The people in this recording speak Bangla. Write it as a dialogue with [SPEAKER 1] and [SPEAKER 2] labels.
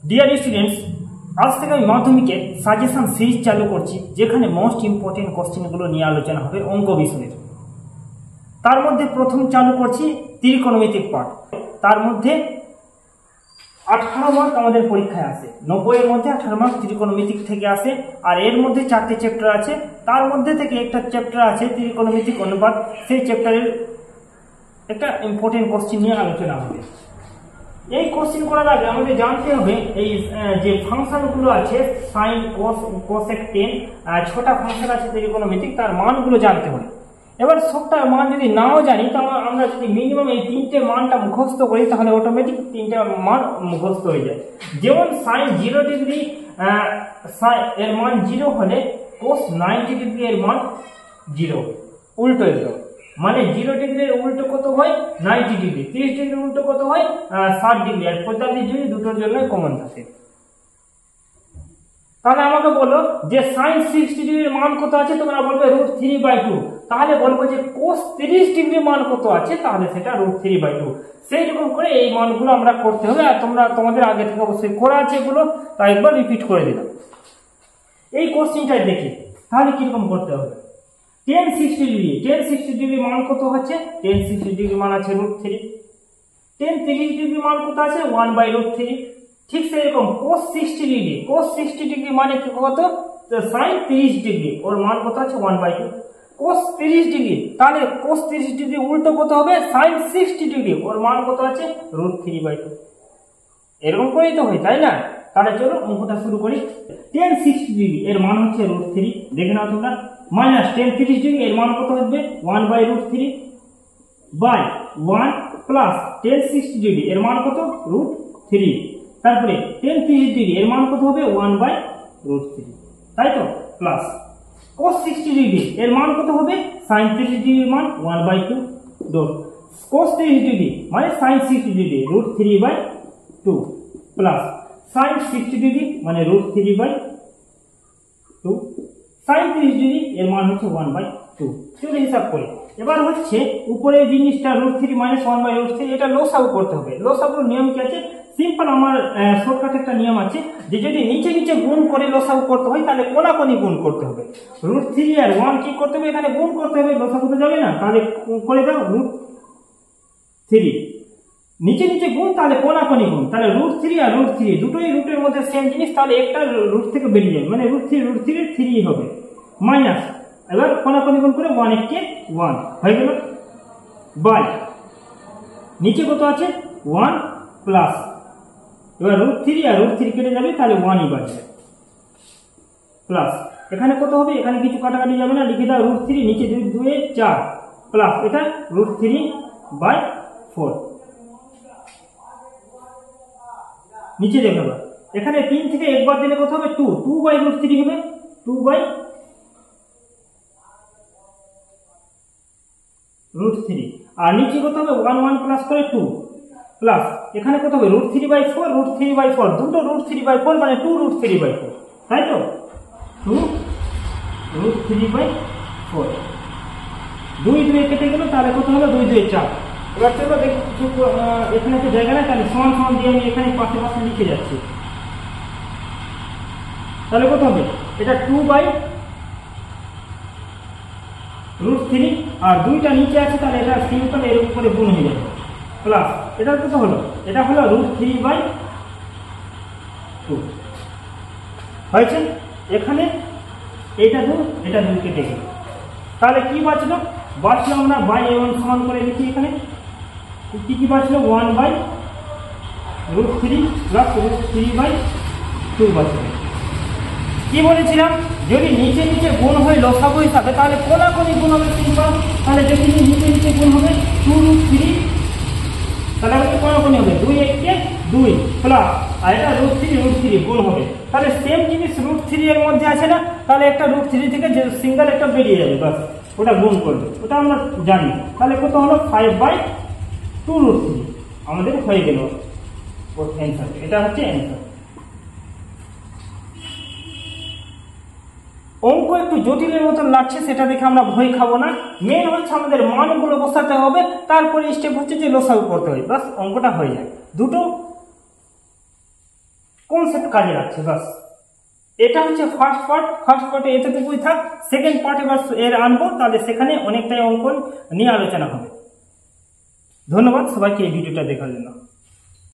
[SPEAKER 1] ডিয়ার স্টুডেন্টস, আজ থেকে আমি মাধ্যমিকে সাজেশন সিরিজ চালু করছি, যেখানে মোস্ট ইম্পর্টেন্ট কোশ্চেনগুলো নিয়ে আলোচনা হবে অঙ্ক বিষয়ের। তার মধ্যে প্রথম চালু করছি ত্রিকোণমিতিক পার্ট। তার মধ্যে 18 মার্ক আমাদের পরীক্ষায় আসে, 90 এর মধ্যে 18 মার্ক ত্রিকোণমিতিক থেকে আসে। আর এর মধ্যে 4টে চ্যাপ্টার আছে, তার মধ্যে থেকে একটা চ্যাপ্টার আছে ত্রিকোণমিতিক অনুপাত। সেই চ্যাপ্টারের একটা ইম্পর্টেন্ট কোশ্চেন নিয়ে আলোচনা হবে। এই কোশ্চেন করার আগে আমাদের জানতে হবে এই যে ফাংশনগুলো আছে সাইন, কোস, কোসেক, টেন, 6টা ফাংশন আছে ত্রিকোণমিতিক, তার মানগুলো জানতে হবে। এবার সবটা মান যদি নাও জানি, তাহলে আমরা যদি মিনিমাম এই 3টে মানটা মুখস্থ করি, তাহলে অটোমেটিক 3টে মান মুখস্থ হয়ে যায়। যেমন সাইন 0 ডিগ্রি এর মান 0 হলে কোস 90 ডিগ্রি এর মান 0, উল্টো একদম। মানে 0 ডিগ্রির উল্টো কত হয় 90 ডিগ্রি, 30 ডিগ্রির উল্টো কত হয় 60 ডিগ্রি, আর 45 ডিগ্রি দুটোর জন্য কমন থাকে। তাহলে আমাকে বলো যে সাইন 60 ডিগ্রির মান কত আছে, তোমরা বলবে √3/2। তাহলে বলবো যে কোস 30 ডিগ্রি মান কত আছে, তাহলে সেটা √3/2। সেই রকম করে এই মানগুলো আমরা করতে হবে। আর তোমাদের আগে থেকে অবশ্যই করা আছে এগুলো, তাই একবার রিপিট করে দিলাম। এই কোশ্চেনটাই দেখি তাহলে কিরকম করতে হবে। tan 60 ডিগ্রি মান কত হচ্ছে, tan 60 ডিগ্রি মান আছে √3। tan 30 ডিগ্রি মান কত আছে 1/√3। ঠিক সেরকম cos 60 ডিগ্রি মানে কি কত, sin 30 ডিগ্রি, ওর মান কত আছে 1/2। cos 30 ডিগ্রি, তাহলে cos 30 ডিগ্রি উল্টো কত হবে sin 60 ডিগ্রি, ওর মান কত আছে √3/2। এরকম করেই তো হয়, তাই না? তাহলে চলো অঙ্কটা শুরু করি। tan 60 ডিগ্রি এর মান হচ্ছে √3, দেখে নাও তোমরা। মাইনাস tan 30 ডিগ্রি এর মান কত হবে 1/√3 বাই 1 প্লাস tan 60 ডিগ্রি এর মান কত √3। তারপরে tan 30 ডিগ্রি এর মান কত হবে 1/√3, তাই তো, প্লাস cos 60 ডিগ্রি এর মান কত হবে sin 30 ডিগ্রির মান 1/2 ডট cos 30 ডিগ্রি মানে sin 60 degree √3/2 plus sin 60 degree মানে √3/2 sin 30 ডিগ্রি এর মান হচ্ছে 1/2। চলো হিসাব করি। এবার হচ্ছে উপরের জিনিসটা √3 - 1/√3, এটা লসাগু করতে হবে। লসাগুর নিয়ম কি আছে, সিম্পল আমার শর্টকাট একটা নিয়ম আছে যে যদি নিচে নিচে গুণ করে লসাগু করতে হয়, তাহলে কোনাকুনি গুণ করতে হবে। √3 আর 1 কি করতে হবে, এখানে গুণ করতে হবে, লসাগু তো যাবে না। তাহলে করে দাও √3, নিচে নিচে গুণ, তাহলে কোনাকুনি গুণ, তাহলে √3 আর √3 দুটোই রুটের মধ্যে সেম জিনিস, তাহলে একটা রুট থেকে বেরিয়ে যাবে, মানে √3 3 হবে। মাইনাস এবার কোনাকুনি গুণ করে 1 × 1 হয়ে গেল, বাই নিচে কত আছে 1 প্লাস, এবার √3 আর √3 কেটে যাবে, তাহলে 1ই বাঁচবে, প্লাস এখানে কত হবে, এখানে কিছু কাটাকাটি যাবে না, লিখে দাও √3, নিচে 2 2 4 প্লাস এটা √3/4, নিচে দেখো এখানে 3 থেকে একবার দিলে কত হবে 2 2/√3 হবে, 2/√3, আর নিচে কত হবে 1 1 প্লাস করে 2 প্লাস এখানে কত হবে √3/4 দুটো √3/4 মানে 2√3/4, তাই তো, 2√3/4, 2 2 কেটে গেল, তাহলে কত হলো 2 2 4। এবার চলো দেখি এখানে তো জায়গা না, তাহলে সমান সমান দিয়ে আমি এখানে পাশে পাশে লিখে যাচ্ছি। তাহলে কত হবে, এটা 2/√3 আর 2টা নিচে আছে, তাহলে এটা সিম্পল এর উপরে গুণ হয়ে যাবে, প্লাস এটা কত হলো, এটা হলো √3/2 হয়েছে। এখানে এটা 2 এটা 2 কেটে গেল, তাহলে কি বাঁচলো, আমরা বাই a1 সমান করে লিখি, এখানে কি বাঁচলো 1/√3 প্লাস √3/2 বাঁচলো। কি বলেছিলাম, যদি নিচে নিচে গুণ হয় লসাগু হিসাবে, তাহলে কোনাকুনি গুণ হবে সিম্পল, তাহলে যদি নিচে নিচে গুণ হবে 2√3, তাহলে আমাদের কোনাকুনি হবে 2 1 2 প্লাস, আর এটা √3 গুণ হবে, তাহলে সেম জিনিস √3 এর মধ্যে আছে না, তাহলে একটা √3 থেকে যে সিঙ্গেল একটা বেরিয়ে যাবে, বাস ওটা গুণ করবে, ওটা আমরা জানি। তাহলে কত হলো 5/2√3 আমাদের হয়ে গেল অ্যান্সার, এটা হচ্ছে অ্যান্সার। অঙ্ক একটু জটিলের মতন লাগছে, সেটা দেখে আমরা ভয় খাবো না। মেন হচ্ছে আমাদের মানগুলো বসাতে হবে, তারপরে স্টেপ হচ্ছে যে লসাগু করতে হবে, বাস অঙ্কটা হয়ে যায়। দুটো কনসেপ্ট কাজে লাগছে বাস। এটা হচ্ছে ফার্স্ট পার্টে এতটুকুই থাক। সেকেন্ড পার্ট এবার এর আনবো, তাহলে সেখানে অনেকটাই অঙ্কন নিয়ে আলোচনা হবে। ধন্যবাদ সবাইকে এই ভিডিওটা দেখার জন্য।